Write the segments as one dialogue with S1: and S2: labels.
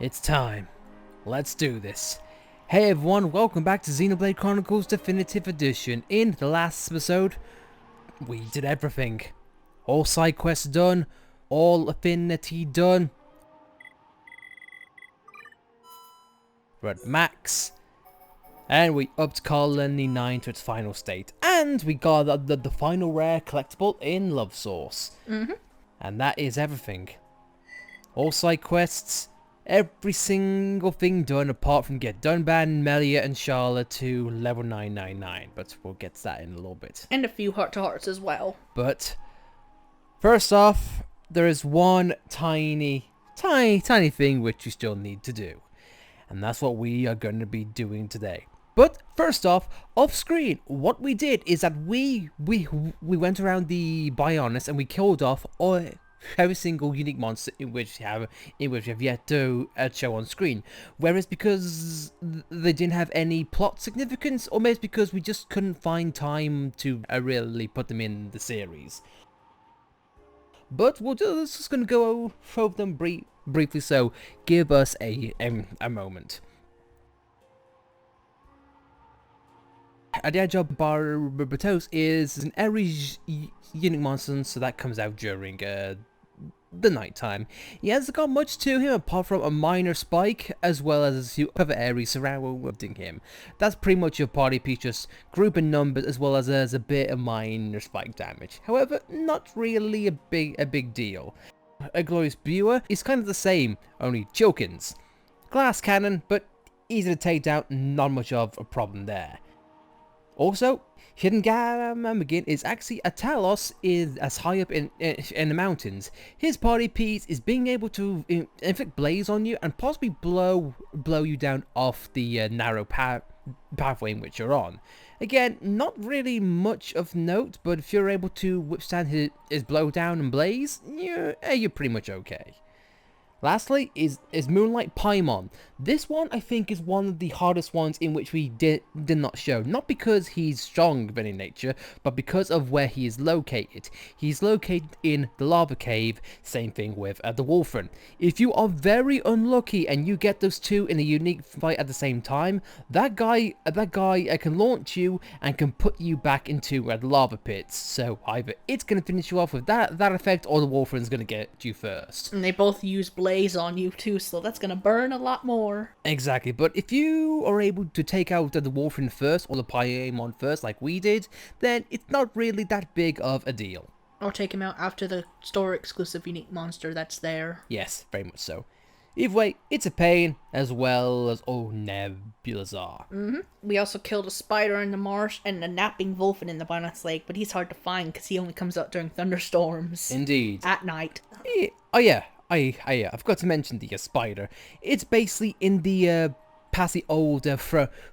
S1: It's time. Let's do this. Hey everyone, welcome back to Xenoblade Chronicles Definitive Edition. In the last episode, we did everything. All side quests done, all affinity done. We're at max. And we upped Colony 9 to its final state. And we got the final rare collectible in Love Source. And that is everything. All side quests, every single thing done apart from get Dunban, Melia and Charlotte to level 999. But we'll get to that in a little bit.
S2: And a few heart-to-hearts as well.
S1: But first off, there is one tiny thing which you still need to do. And that's what we are going to be doing today. But first off screen, what we did is that we went around the Bionis and we killed off every single unique monster in which we have yet to show on screen. Whereas because they didn't have any plot significance, or maybe it's because we just couldn't find time to really put them in the series. But we'll just gonna go through them briefly. So give us a moment. At the edge of Barbatos is an every unique monster, so that comes out during the night time. He hasn't got much to him apart from a minor spike, as well as a few other areas surrounding him. That's pretty much your party piece, just group in numbers, as well as a bit of minor spike damage. However, not really a big deal. A Glorious Viewer is kind of the same, only Chilkins. Glass cannon, but easy to take down, not much of a problem there. Also, Hidden Gamagan is actually a Talos is as high up in the mountains. His party piece is being able to inflict blaze on you and possibly blow you down off the narrow pathway in which you're on. Again, not really much of note, but if you're able to withstand his blow down and blaze, you're pretty much okay. Lastly is Moonlight Paimon. This one I think is one of the hardest ones in which we did not show. Not because he's strong of any nature, but because of where he is located. He's located in the lava cave, same thing with the Wolfren. If you are very unlucky and you get those two in a unique fight at the same time, that guy can launch you and can put you back into the lava pits. So either it's going to finish you off with that effect, or the Wolfren's going to get you first.
S2: And they both use blaze on you too, so that's gonna burn a lot more.
S1: Exactly, but if you are able to take out the Wolfren first, or the Paimon first, like we did, then it's not really that big of a deal.
S2: Or take him out after the store exclusive unique monster that's there.
S1: Yes, very much so. Either way, it's a pain, as well as all nebulas are.
S2: We also killed a spider in the marsh and a napping Wolfen in the Bionis Lake, but he's hard to find because he only comes out during thunderstorms.
S1: Indeed.
S2: At night.
S1: Oh yeah. I forgot to mention the spider. It's basically in the past the old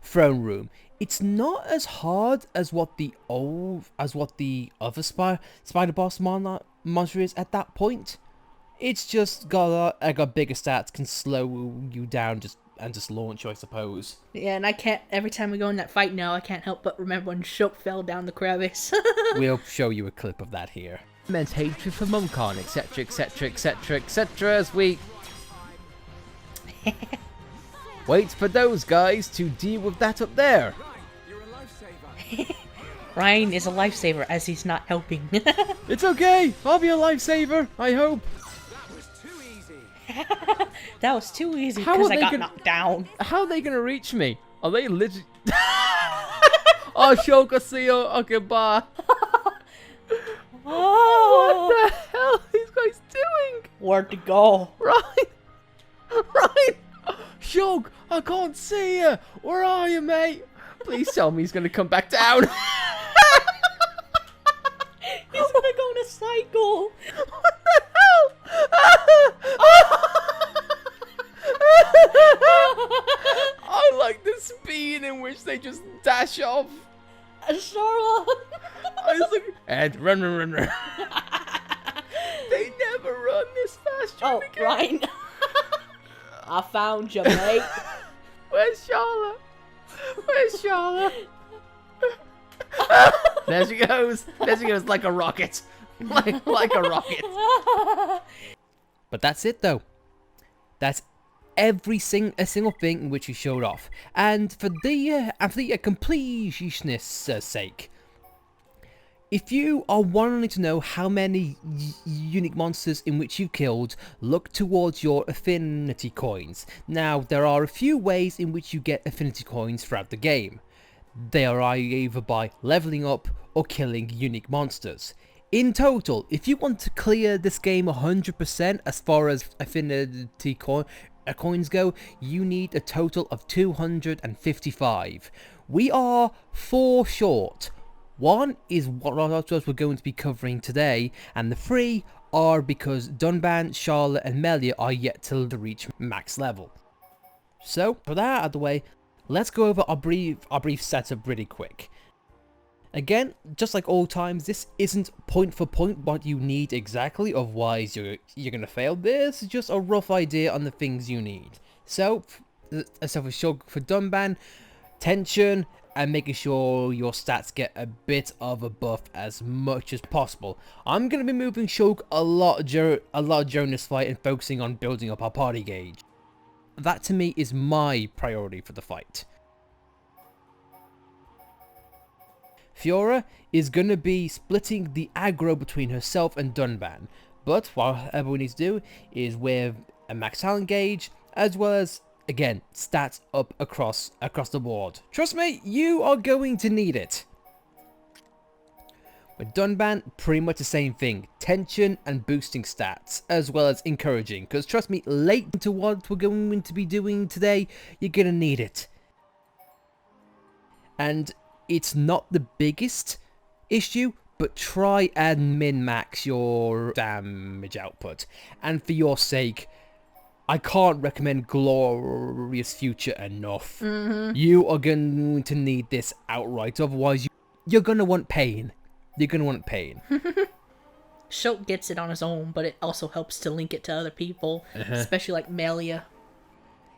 S1: throne room. It's not as hard as what the other spider boss monster is at that point. It's just got bigger stats, can slow you down and just launch you, I suppose.
S2: Yeah, and I can't. Every time we go in that fight now, I can't help but remember when Shulk fell down the crevice.
S1: We'll show you a clip of that here. Immense hatred for Mumcon, etc, etc, etc, etc, as we wait for those guys to deal with that up there.
S2: Ryan is a lifesaver as he's not helping.
S1: It's okay, I'll be a lifesaver, I hope.
S2: That was too easy because I got knocked down.
S1: How are they gonna reach me? Are they literally... Oh, Shulk, I see you. Okay, bye.
S2: Oh.
S1: What the hell are these guys doing?
S2: Where to go?
S1: Right. Shulk, I can't see you. Where are you, mate? Please tell me he's gonna come back down.
S2: He's gonna go on a cycle.
S1: What the hell? I like the speed in which they just dash off.
S2: Charlotte.
S1: I was like, and run. They never run this fast.
S2: Oh, Ryan. I found you, mate.
S1: Where's Charlotte? There she goes like a rocket. Like a rocket. But that's it though. That's every single thing in which we showed off. And for the completionist's sake, if you are wanting to know how many unique monsters in which you killed, look towards your affinity coins. Now, there are a few ways in which you get affinity coins throughout the game. They are either by leveling up or killing unique monsters. In total, if you want to clear this game 100% as far as affinity coins go, you need a total of 255. We are 4 short. 1 is what we're going to be covering today, and the 3 are because Dunban, Charlotte and Melia are yet to reach max level. So, for that out of the way, let's go over our brief setup really quick. Again, just like all times, this isn't point for point what you need exactly, otherwise you're gonna fail. This is just a rough idea on the things you need. So for Dunban, tension, and making sure your stats get a bit of a buff as much as possible. I'm going to be moving Shulk a lot during this fight and focusing on building up our party gauge. That to me is my priority for the fight. Fiora is going to be splitting the aggro between herself and Dunban, but what we need to do is with a max talent gauge, as well as, again, stats up across the board. Trust me, you are going to need it. With Dunban, pretty much the same thing. Tension and boosting stats, as well as encouraging. Because trust me, late into what we're going to be doing today, you're going to need it. And it's not the biggest issue, but try and min-max your damage output. And for your sake, I can't recommend Glorious Future enough. You are going to need this outright, otherwise you're going to want pain. You're going to want pain.
S2: Shulk gets it on his own, but it also helps to link it to other people, especially like Melia.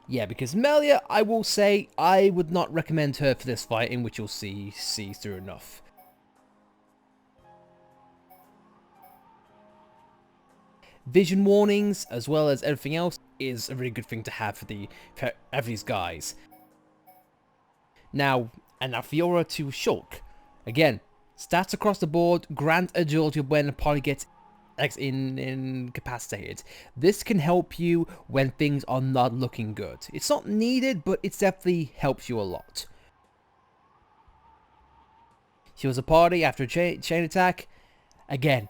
S1: Yeah, because Melia, I will say, I would not recommend her for this fight, in which you'll see through enough. Vision warnings, as well as everything else, is a really good thing to have for these guys. Now Fiora to Shulk. Again, stats across the board, grant agility when a party gets incapacitated. This can help you when things are not looking good. It's not needed, but it definitely helps you a lot. Heals a party after a chain attack. Again,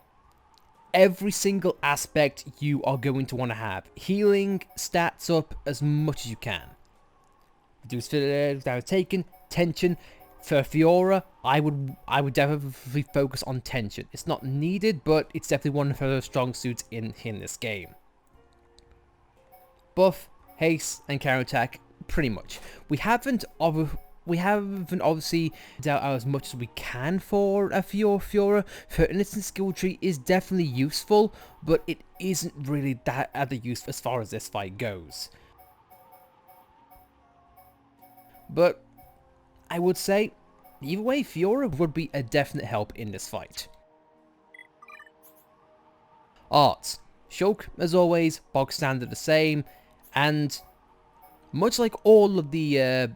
S1: every single aspect you are going to want to have. Healing stats up as much as you can. Reduce damage taken, tension. For Fiora, I would definitely focus on tension. It's not needed, but it's definitely one of her strong suits in this game. Buff, haste, and counterattack, pretty much. We haven't obviously dealt out as much as we can for a Fiora. Her instant skill tree is definitely useful, but it isn't really that other use as far as this fight goes. But I would say, either way, Fiora would be a definite help in this fight. Arts. Shulk, as always, bog standard the same, and much like all of the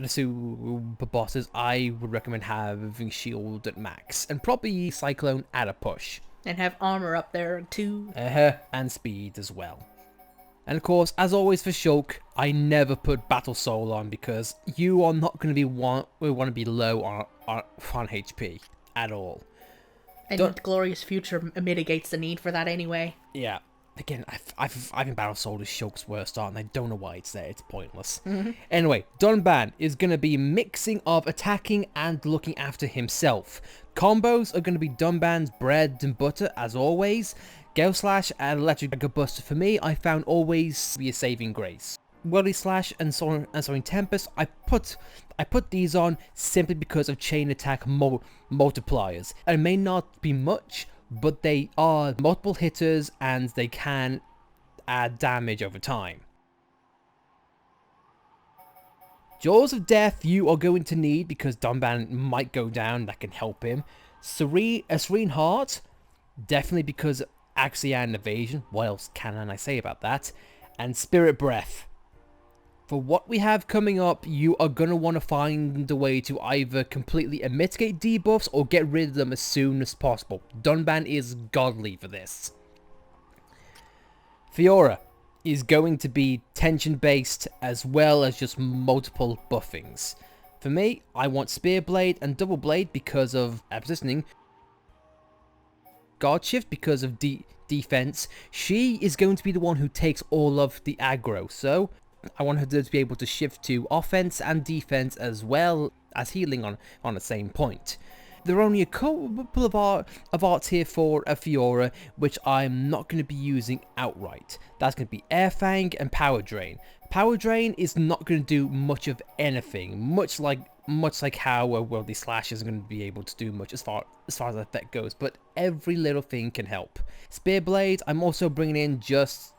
S1: super bosses, I would recommend having Shield at max, and probably Cyclone at a push.
S2: And have armor up there too.
S1: And speed as well. And of course, as always for Shulk, I never put Battle Soul on because you are not going to want to be low on HP at all.
S2: And Glorious Future mitigates the need for that anyway.
S1: Yeah. Again, I've been Battle Soul as Shulk's worst art, and I don't know why it's there. It's pointless. Anyway, Dunban is going to be mixing of attacking and looking after himself. Combos are going to be Dunban's bread and butter, as always. Gale Slash and Electric Mega Buster for me, I found always be a saving grace. Welly Slash and Soaring Tempest, I put these on simply because of chain attack multipliers. It may not be much, but they are multiple hitters and they can add damage over time. Jaws of Death you are going to need because Dunban might go down, that can help him. A Serene Heart, definitely because Axian Evasion, what else can I say about that? And Spirit Breath. For what we have coming up, you are going to want to find a way to either completely mitigate debuffs or get rid of them as soon as possible. Dunban is godly for this. Fiora is going to be tension based as well as just multiple buffings. For me, I want Spear Blade and Double Blade because of positioning. Guard Shift because of defense. She is going to be the one who takes all of the aggro, so I want her to be able to shift to offense and defense as well as healing on the same point. There are only a couple of arts here for a Fiora, which I'm not going to be using outright. That's going to be Air Fang and Power Drain. Power Drain is not going to do much of anything, much like how Worldly Slash isn't going to be able to do much as far as that effect goes, but every little thing can help. Spear Blade, I'm also bringing in just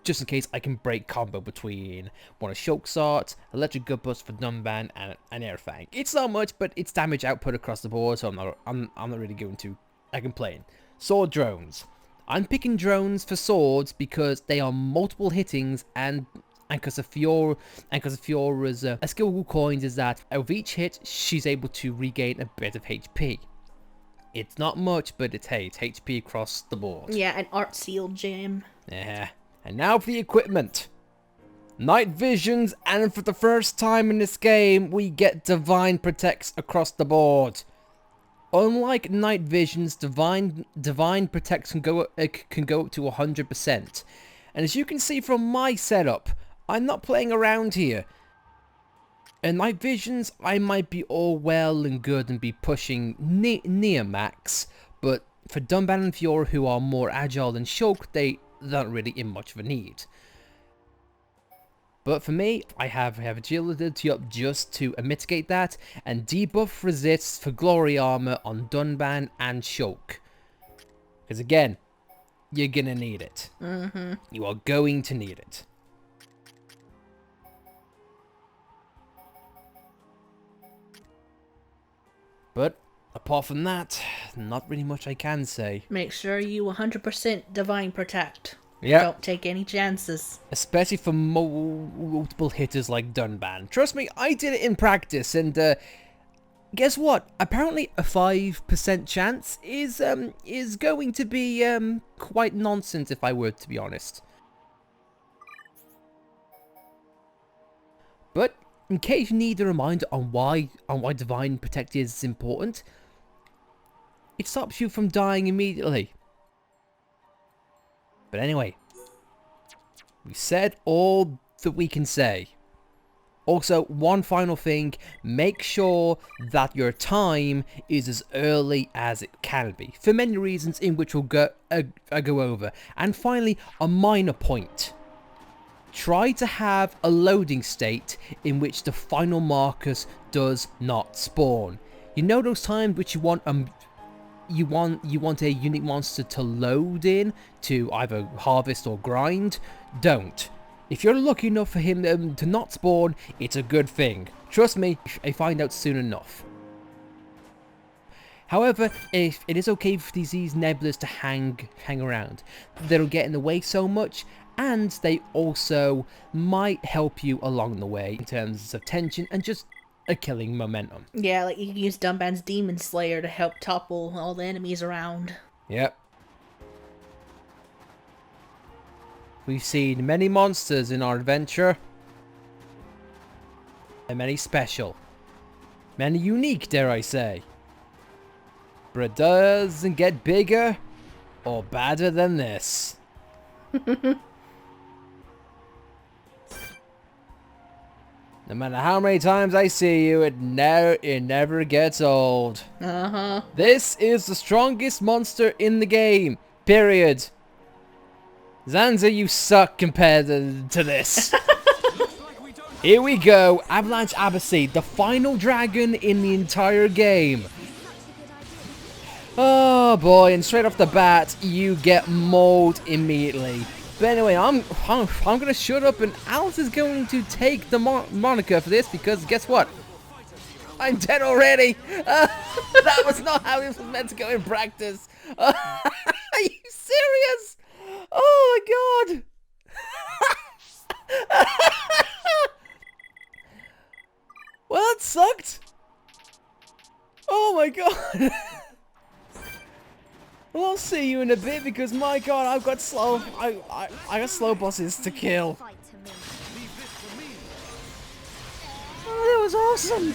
S1: in case I can break combo between one of Shulk's arts, Electric Gut Bust for Dunban, and Air Fang. It's not much, but it's damage output across the board, so I'm not really going to complain. Sword Drones. I'm picking drones for swords because they are multiple hittings and because of Fiora's skill coins is that with each hit she's able to regain a bit of HP. It's not much, but it's HP across the board.
S2: Yeah, an art sealed gem.
S1: Yeah. And now for the equipment. Night Visions, and for the first time in this game, we get Divine Protects across the board. Unlike Night Visions, Divine Protects can go up to 100%. And as you can see from my setup, I'm not playing around here. In Night Visions, I might be all well and good and be pushing near max, but for Dunban and Fiora, who are more agile than Shulk, they aren't really in much of a need. But for me, I have agility up just to mitigate that, and debuff resists for glory armor on Dunban and Shulk. Because again, you're gonna need it. You are going to need it. But apart from that, not really much I can say.
S2: Make sure you 100% Divine Protect.
S1: Yeah.
S2: Don't take any chances.
S1: Especially for multiple hitters like Dunban. Trust me, I did it in practice, and guess what? Apparently a 5% chance is going to be quite nonsense if I were to be honest. But in case you need a reminder on why Divine Protect is important, it stops you from dying immediately. But anyway, we said all that we can say. Also, one final thing, make sure that your time is as early as it can be, for many reasons in which we'll go over. And finally, a minor point. Try to have a loading state in which the final Marcus does not spawn. You know those times which you want a unique monster to load in to either harvest or grind? Don't. If you're lucky enough for him to not spawn, it's a good thing. Trust me, I find out soon enough. However, if it is okay for these nebulas to hang around, they'll get in the way so much, and they also might help you along the way in terms of tension and just a killing momentum.
S2: Yeah, like you can use Dunban's Demon Slayer to help topple all the enemies around.
S1: Yep. We've seen many monsters in our adventure. And many special. Many unique, dare I say. But it doesn't get bigger or badder than this. No matter how many times I see you, it never gets old. This is the strongest monster in the game. Period. Zanza, you suck compared to this. Here we go. Avalanche Abaasy, the final dragon in the entire game. Oh boy, and straight off the bat, you get mauled immediately. But anyway, I'm gonna shut up, and Alice is going to take the moniker for this because guess what? I'm dead already. That was not how it was meant to go in practice. Are you serious? Well, I'll see you in a bit because my god, I've got slow. I got slow bosses to kill. Oh, that was awesome.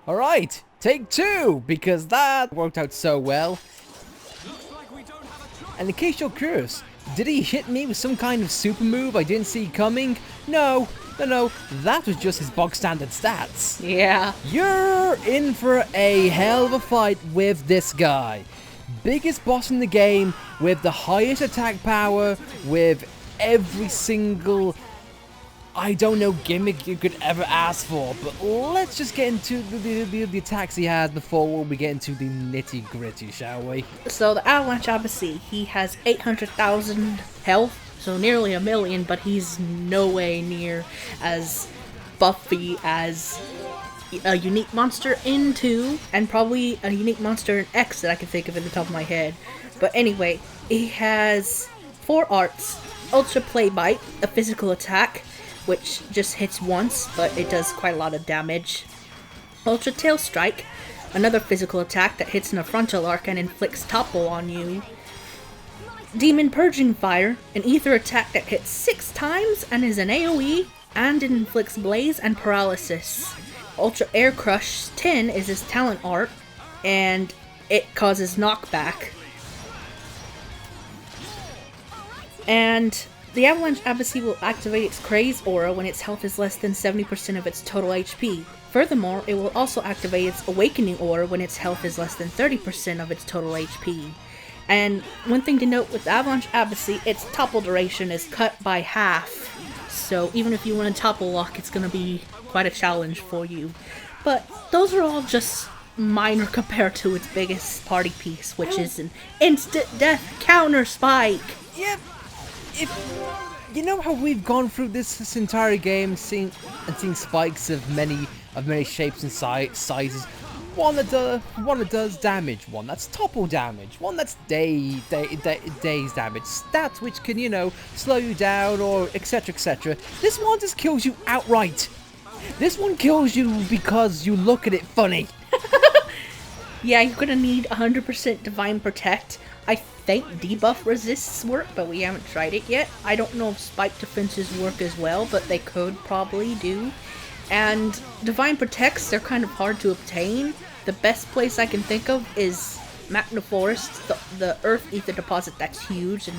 S1: All right, take 2 because that worked out so well. And in case you're curious, did he hit me with some kind of super move I didn't see coming? No, that was just his bog standard stats.
S2: Yeah.
S1: You're in for a hell of a fight with this guy. Biggest boss in the game, with the highest attack power, with every single, I don't know, gimmick you could ever ask for. But let's just get into the attacks he has before we get into the nitty gritty, shall we?
S2: So the Avalanche Abaasy, he has 800,000 health, so nearly 1 million, but he's no way near as buffy as a unique monster in 2, and probably a unique monster in X that I can think of in the top of my head. But anyway, he has 4 arts. Ultra Play Bite, a physical attack, which just hits once, but it does quite a lot of damage. Ultra Tail Strike, another physical attack that hits in a frontal arc and inflicts topple on you. Demon Purging Fire, an ether attack that hits 6 times and is an AoE, and it inflicts blaze and paralysis. Ultra Air Crush 10 is his talent art, and it causes knockback. And the Avalanche Abaasy will activate its Craze aura when its health is less than 70% of its total HP. Furthermore, it will also activate its Awakening aura when its health is less than 30% of its total HP. And one thing to note with Avalanche Abaasy, its topple duration is cut by half. So even if you want to topple lock, it's going to be quite a challenge for you. But those are all just minor compared to its biggest party piece, which is an instant death counter spike.
S1: Yep. If you know how we've gone through this entire game, seeing spikes of many shapes and sizes. One that does damage, one that's topple damage, one that's daze damage, stats which can, you know, slow you down or etc etc. This one just kills you outright. This one kills you because you look at it funny.
S2: Yeah, you're gonna need 100% Divine Protect. I think debuff resists work, but we haven't tried it yet. I don't know if spike defenses work as well, but they could probably do. And Divine Protects, they're kind of hard to obtain. The best place I can think of is Magna Forest, the Earth Ether deposit that's huge, and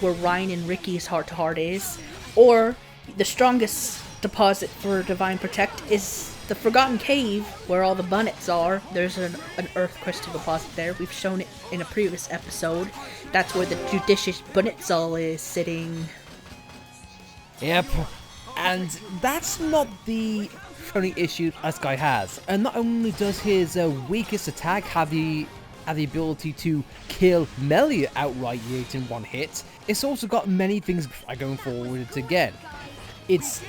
S2: where Ryan and Ricky's heart-to-heart is. Or the strongest deposit for Divine Protect is the Forgotten Cave, where all the bunnets are. There's an Earth Crystal deposit there. We've shown it in a previous episode. That's where the Judicious Bunnetzal is sitting.
S1: Yep. And that's not the only issue this guy has. And not only does his weakest attack have the ability to kill melee outright in one hit, it's also got many things going forward again. Its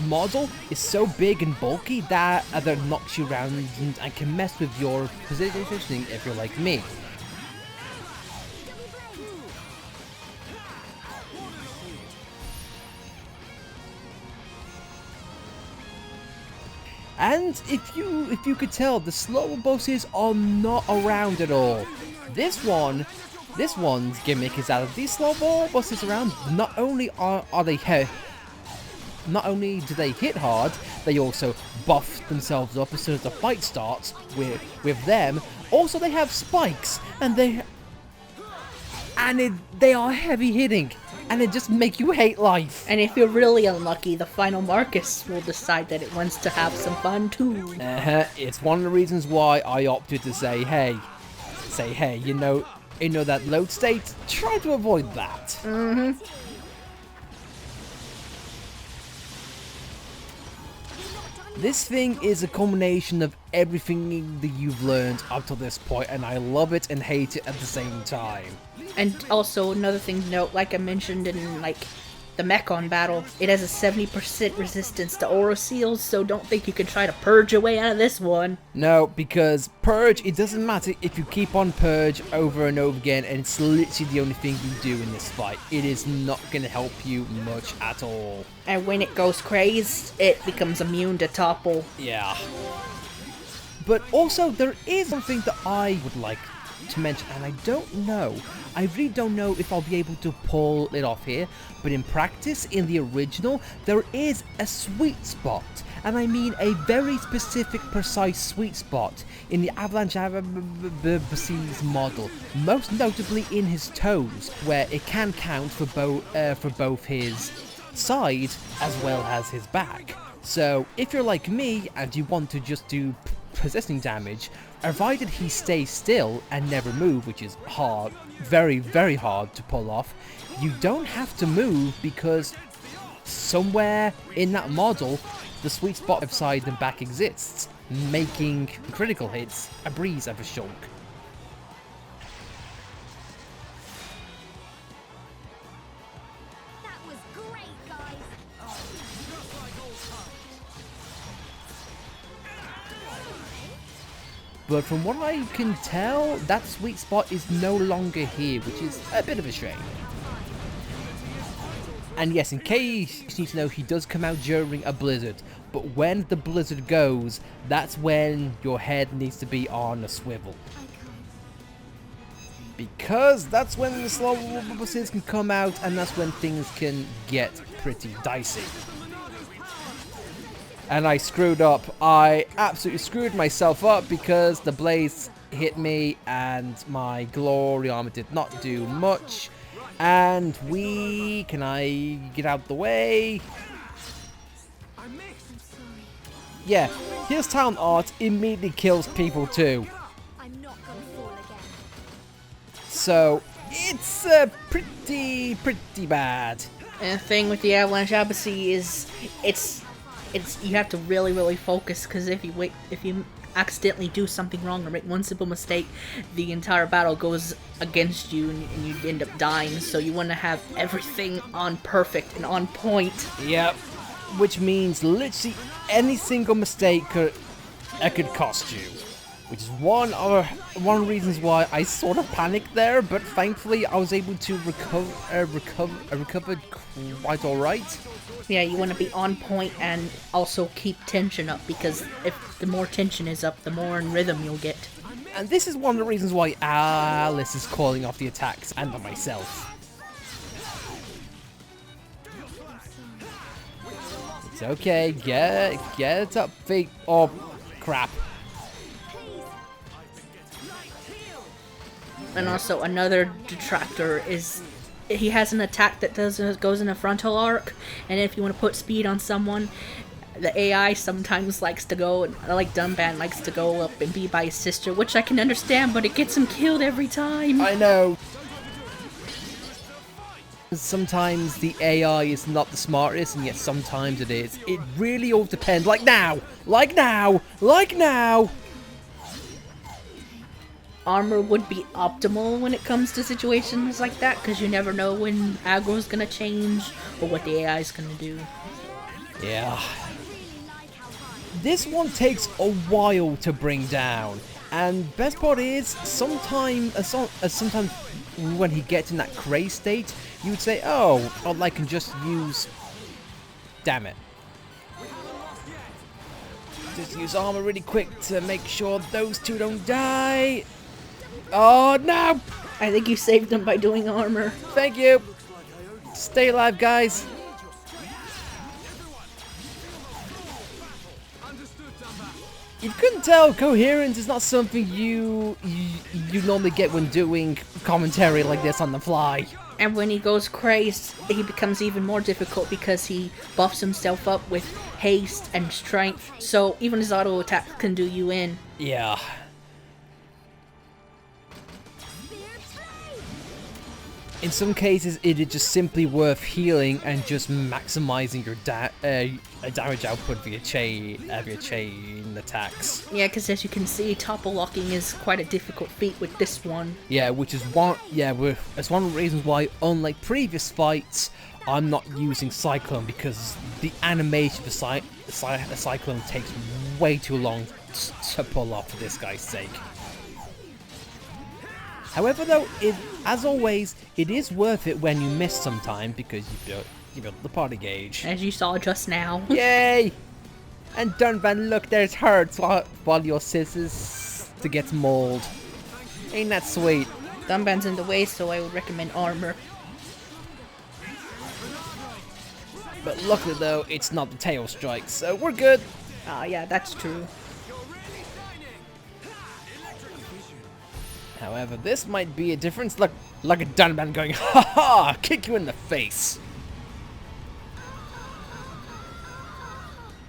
S1: model is so big and bulky that knocks you around and can mess with your positioning if you're like me. And if you could tell, the slower bosses are not around at all. This one's gimmick is that these slower bosses around, not only do they hit hard, they also buff themselves up as soon as the fight starts with them. Also, they have spikes, and they are heavy hitting, and it just make you hate life.
S2: And if you're really unlucky, the final Marcus will decide that it wants to have some fun too.
S1: It's one of the reasons why I opted to say, hey, you know that load state, try to avoid that. This thing is a combination of everything that you've learned up to this point, and I love it and hate it at the same time.
S2: And also another thing to note, like I mentioned in the Mechon battle, it has a 70% resistance to aura seals, so don't think you can try to purge your way out of this one.
S1: No, because purge, it doesn't matter if you keep on purge over and over again, and it's literally the only thing you do in this fight. It is not going to help you much at all.
S2: And when it goes crazed, it becomes immune to topple.
S1: Yeah. But also, there is something that I would like to mention, and I really don't know if I'll be able to pull it off here, but in practice, in the original, there is a sweet spot, and I mean a very specific, precise sweet spot in the Avalanche Abaasy's model, most notably in his toes, where it can count for both his side as well as his back. So if you're like me and you want to just do persisting damage, provided he stays still and never move, which is hard, very, very hard to pull off, you don't have to move because somewhere in that model, the sweet spot of side and back exists, making critical hits a breeze of a shulk.
S3: That was great, guys.
S1: But from what I can tell, that sweet spot is no longer here, which is a bit of a shame. And yes, in case you need to know, he does come out during a blizzard, but when the blizzard goes, that's when your head needs to be on a swivel. Because that's when the slow bosses can come out, and that's when things can get pretty dicey. And I screwed up. I absolutely screwed myself up because the blaze hit me and my glory armor did not do much. And can I get out the way? Yeah, his talent art immediately kills people too.
S3: I'm not gonna fall again.
S1: So it's pretty bad.
S2: And the thing with the Avalanche Abaasy is, it's you have to really focus, because if you accidentally do something wrong or make one simple mistake, the entire battle goes against you and you end up dying. So you want to have everything on perfect and on point.
S1: Yep. Which means literally any single mistake could cost you. Which is one of the reasons why I sort of panicked there, but thankfully I was able to recover quite alright.
S2: Yeah, you want to be on point and also keep tension up, because if the more tension is up, the more in rhythm you'll get.
S1: And this is one of the reasons why Alice is calling off the attacks, and myself. It's okay, get up, feet. Oh, crap.
S2: And also another detractor is he has an attack that goes in a frontal arc, and if you want to put speed on someone, the AI sometimes likes to go, like Dunban likes to go up and be by his sister, which I can understand, but it gets him killed every time.
S1: I know. Sometimes the AI is not the smartest, and yet sometimes it is. It really all depends. Like now!
S2: Armor would be optimal when it comes to situations like that, because you never know when aggro's gonna change or what the AI is gonna do.
S1: Yeah. This one takes a while to bring down, and best part is sometimes when he gets in that craze state, you would say, oh, I can just use... Damn it. Just use armor really quick to make sure those two don't die. Oh, no!
S2: I think you saved them by doing armor.
S1: Thank you. Stay alive, guys. You couldn't tell, coherence is not something you normally get when doing commentary like this on the fly.
S2: And when he goes crazed, he becomes even more difficult because he buffs himself up with haste and strength, so even his auto attack can do you in.
S1: Yeah. In some cases, it is just simply worth healing and just maximizing your damage output via chain attacks.
S2: Yeah, because as you can see, topple locking is quite a difficult feat with this one.
S1: Yeah, which is one. Yeah, it's one of the reasons why, unlike previous fights, I'm not using Cyclone, because the animation of the Cyclone takes way too long to pull off for this guy's sake. However, though, as always, it is worth it when you miss sometimes, because you built the party gauge.
S2: As you saw just now.
S1: Yay! And Dunban, look, there's hurts while your scissors to get mauled. Ain't that sweet?
S2: Dunban's in the way, so I would recommend armor.
S1: But luckily though, it's not the tail strike, so we're good.
S2: Ah, yeah, that's true.
S1: However, this might be a difference. Look at Dunban going, ha ha, kick you in the face.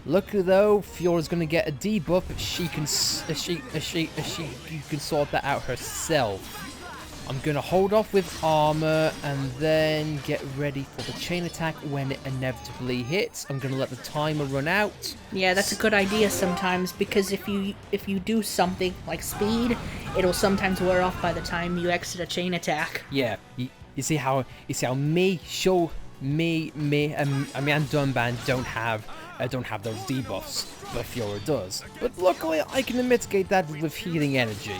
S1: Luckily though, Fiora's gonna get a debuff, but she can sort that out herself. I'm gonna hold off with armor and then get ready for the chain attack when it inevitably hits. I'm gonna let the timer run out.
S2: Yeah, that's a good idea sometimes, because if you do something like speed, it'll sometimes wear off by the time you exit a chain attack.
S1: Yeah, you see how me and Dunban don't have those debuffs, but Fiora does. But luckily, I can mitigate that with healing energy.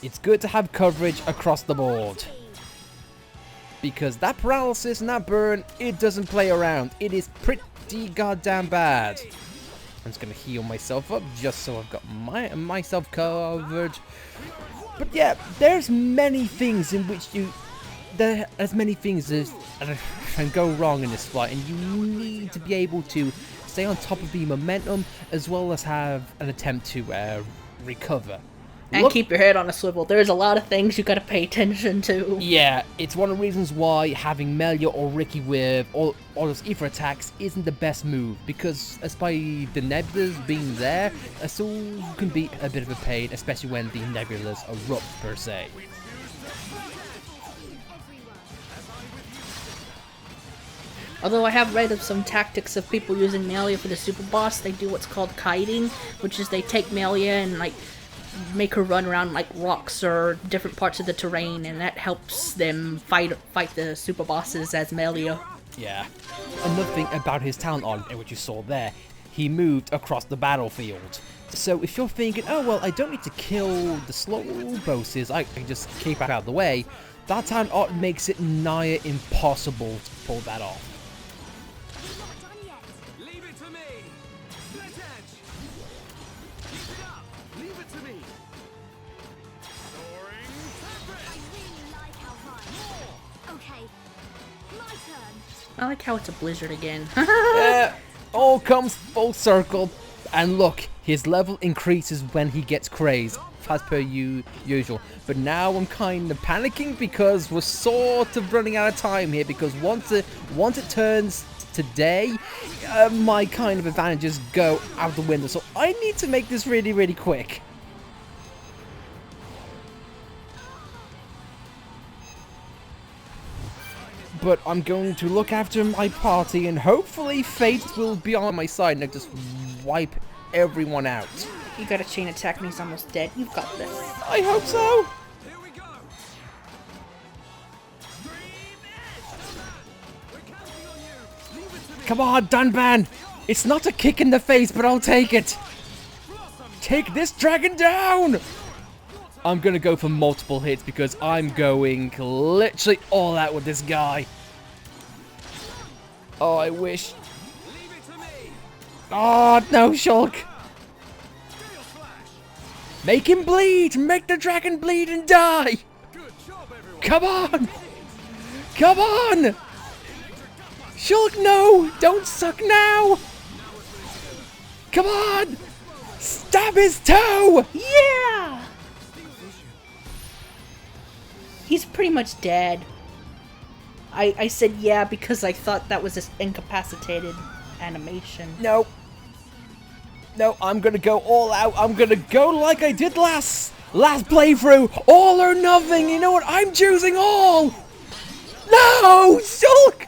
S1: It's good to have coverage across the board, because that paralysis and that burn, it doesn't play around. It is pretty goddamn bad. I'm just gonna heal myself up just so I've got myself covered. But yeah, there's many things in which there's many things that can go wrong in this fight, and you need to be able to stay on top of the momentum as well as have an attempt to recover.
S2: And keep your head on a swivel. There's a lot of things you gotta pay attention to.
S1: Yeah, it's one of the reasons why having Melia or Ricky with all those ether attacks isn't the best move, because despite the nebulas being there, it still can be a bit of a pain, especially when the nebulas erupt per se.
S2: Although I have read of some tactics of people using Melia for the super boss, they do what's called kiting, which is they take Melia and like make her run around like rocks or different parts of the terrain, and that helps them fight the super bosses as Melia.
S1: Yeah. Another thing about his talent on, and what you saw there, he moved across the battlefield. So if you're thinking, oh well, I don't need to kill the slow bosses, I can just keep out of the way, that talent art makes it nigh impossible to pull that off.
S2: I like how it's a blizzard again.
S1: Yeah, all comes full circle. And look, his level increases when he gets crazed, as per usual. But now I'm kind of panicking because we're sort of running out of time here, because once it turns to day, my kind of advantages go out the window. So I need to make this really, really quick. But I'm going to look after my party, and hopefully fate will be on my side and I just wipe everyone out.
S2: You got a chain attack and he's almost dead. You've got this.
S1: I hope so. Come on, Dunban! It's not a kick in the face, but I'll take it. Take this dragon down! I'm gonna go for multiple hits because I'm going literally all out with this guy. Oh, I wish. Oh, no, Shulk. Make him bleed! Make the dragon bleed and die! Come on! Come on! Shulk, no! Don't suck now! Come on! Stab his toe!
S2: Yeah! He's pretty much dead. I said yeah because I thought that was this incapacitated animation.
S1: No. No, I'm gonna go all out. I'm gonna go like I did last playthrough. All or nothing. You know what? I'm choosing all. No! Shulk!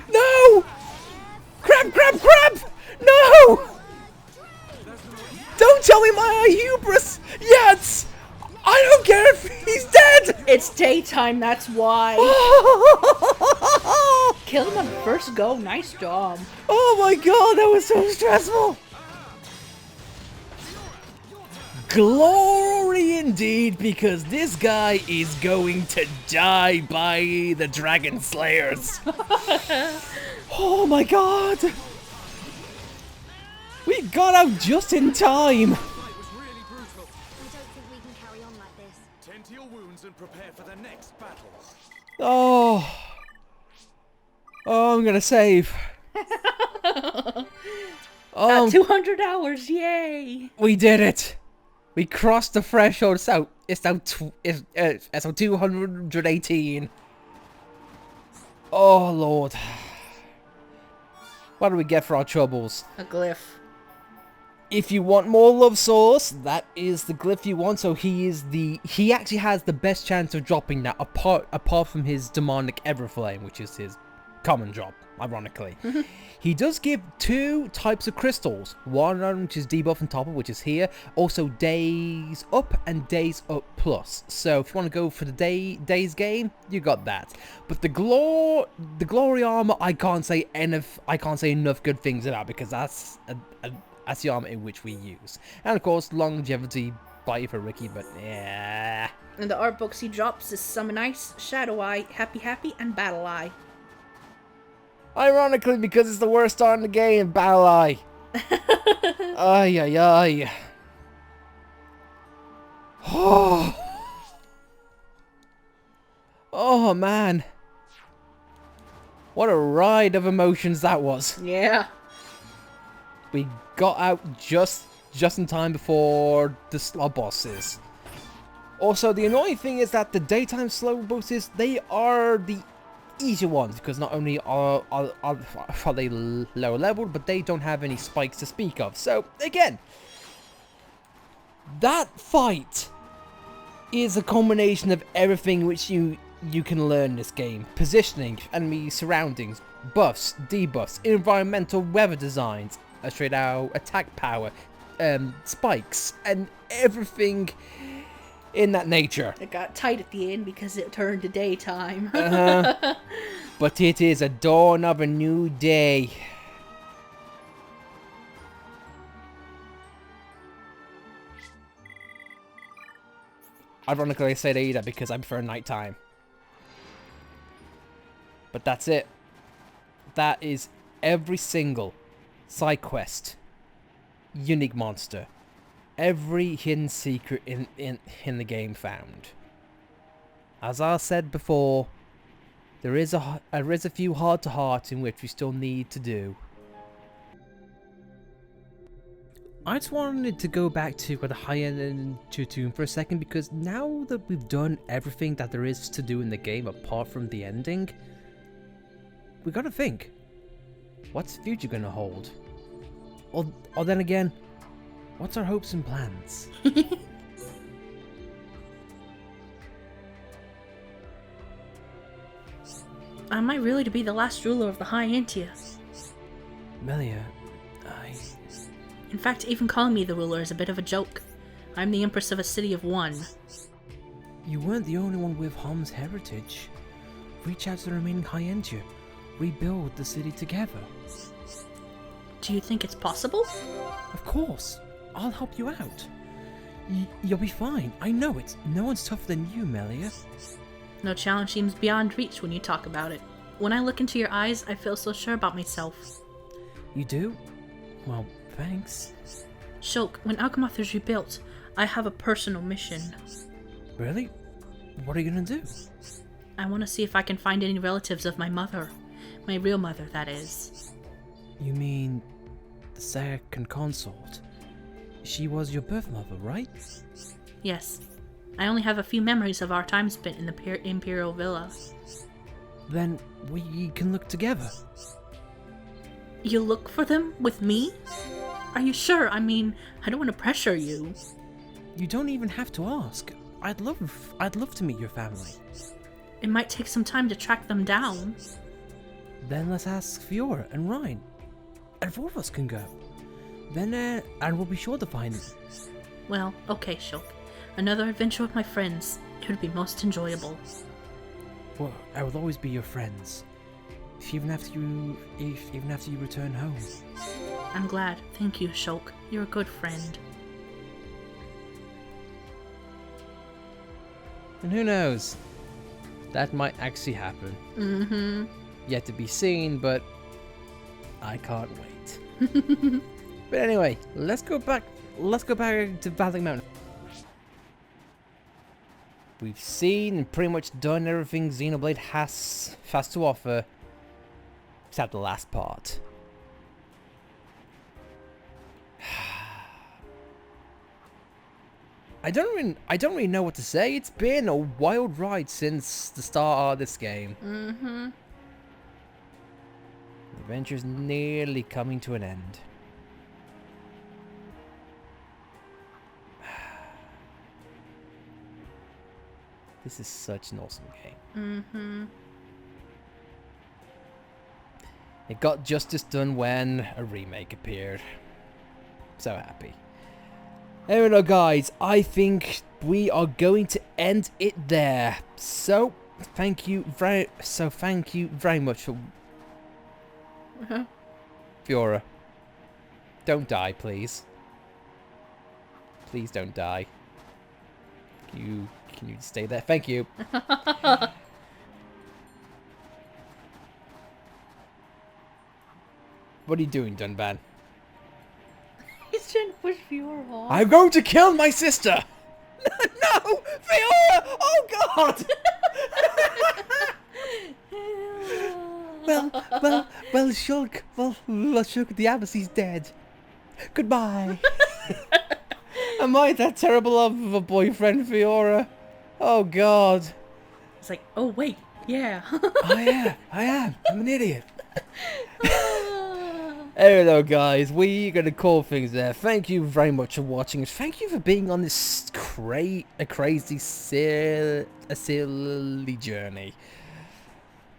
S1: No! Crap! No! Don't tell me my hubris! Yes! I don't care if he's dead!
S2: It's daytime, that's why. Kill him on the first go, nice job.
S1: Oh my god, that was so stressful! Glory indeed, because this guy is going to die by the Dragon Slayers. Oh my god! We got out just in time!
S4: Fight was really brutal.
S3: I don't think we can carry on like this.
S4: Tend to your wounds and prepare for the next battle.
S1: Oh. Oh, I'm gonna save. Oh,
S2: 200 hours, yay!
S1: we did it! We crossed the threshold. It's now 218. Oh, Lord. What do we get for our troubles?
S2: A glyph.
S1: If you want more love source, that is the glyph you want. So he actually has the best chance of dropping that apart from his demonic Everflame, which is his common drop, ironically. He does give 2 types of crystals. One which is debuff and topper, which is here. Also days up and days up plus. So if you want to go for the days game, you got that. But the glory armor, I can't say enough good things about, because that's the armor in which we use. And of course, longevity bite for Ricky, but yeah.
S2: And the art books he drops is Summon Ice, Shadow Eye, Happy Happy, and Battle Eye.
S1: Ironically, because it's the worst start in the game, Battle Eye. Ay, ay, ay. Oh. Oh, man. What a ride of emotions that was.
S2: Yeah.
S1: We got out just in time before the slot bosses. Also, the annoying thing is that the daytime slow bosses, they are the easier ones, because not only are they lower leveled, but they don't have any spikes to speak of. So again, that fight is a combination of everything which you can learn in this game: positioning, enemy surroundings, buffs, debuffs, environmental weather designs, a straight out attack power, spikes, and everything in that nature.
S2: It got tight at the end because it turned to daytime.
S1: But it is a dawn of a new day. Ironically, I say that because I prefer nighttime. But that's it. That is every single side quest, unique monster, every hidden secret in the game found. As I said before, there is a few heart-to-hearts in which we still need to do. I just wanted to go back to the high-end tune for a second, because now that we've done everything that there is to do in the game apart from the ending, we gotta think, what's the future gonna hold? Or then again, what's our hopes and plans?
S2: Am I really to be the last ruler of the High Antia?
S1: Melia,
S2: In fact, even calling me the ruler is a bit of a joke. I'm the empress of a city of 1.
S1: You weren't the only one with Hom's heritage. Reach out to the remaining High Antia. Rebuild the city together.
S2: Do you think it's possible?
S1: Of course. I'll help you out. You'll be fine. I know it. No one's tougher than you, Melia.
S2: No challenge seems beyond reach when you talk about it. When I look into your eyes, I feel so sure about myself.
S1: You do? Well, thanks.
S2: Shulk, when Alchemath is rebuilt, I have a personal mission.
S1: Really? What are you gonna do?
S2: I want to see if I can find any relatives of my mother. My real mother, that is.
S1: You mean the second consort? She was your birth mother, right?
S2: Yes. I only have a few memories of our time spent in the Imperial Villa.
S1: Then we can look together.
S2: You look for them with me? Are you sure? I mean, I don't want to pressure you.
S1: You don't even have to ask. I'd love to meet your family.
S2: It might take some time to track them down.
S1: Then let's ask Fiora and Ryan. And 4 of us can go. Then, and we'll be sure to find them.
S2: Well, okay, Shulk. Another adventure with my friends. It would be most enjoyable.
S1: Well, I will always be your friends. Even after you return home.
S2: I'm glad. Thank you, Shulk. You're a good friend.
S1: And who knows? That might actually happen.
S2: Mm-hmm.
S1: Yet to be seen, but I can't wait. But anyway, let's go back to Valley Mountain. We've seen and pretty much done everything Xenoblade has to offer, except the last part. I don't really know what to say. It's been a wild ride since the start of this game.
S2: Mm-hmm.
S1: The adventure's nearly coming to an end. This is such an awesome game.
S2: Mm-hmm.
S1: It got justice done when a remake appeared. So happy. Anyway, guys, I think we are going to end it there. So, thank you very much for Fiora. Don't die, please. Please don't die. Can you stay there? Thank you. What are you doing, Dunban?
S2: He's trying to push Fiora off.
S1: I'm going to kill my sister! No! Fiora! Oh, God! Shulk. Well, Shulk, the Abaasy's dead. Goodbye. Am I that terrible of a boyfriend, Fiora? Oh, God.
S2: It's like, oh, wait, yeah.
S1: I am. I'm an idiot. Anyway, though, guys, we're going to call things there. Thank you very much for watching. Thank you for being on this crazy, silly journey.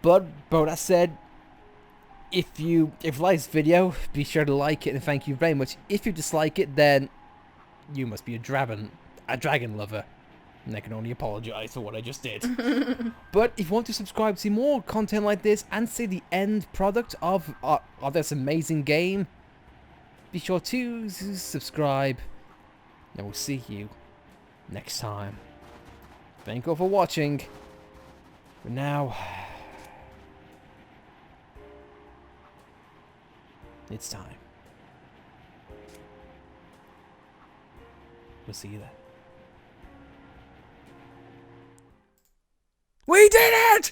S1: But that said, if you like this video, be sure to like it, and thank you very much. If you dislike it, then you must be a dragon lover. And I can only apologize for what I just did. But if you want to subscribe to see more content like this and see the end product of this amazing game, be sure to subscribe. And we'll see you next time. Thank you all for watching. But now, it's time. We'll see you then. We did it!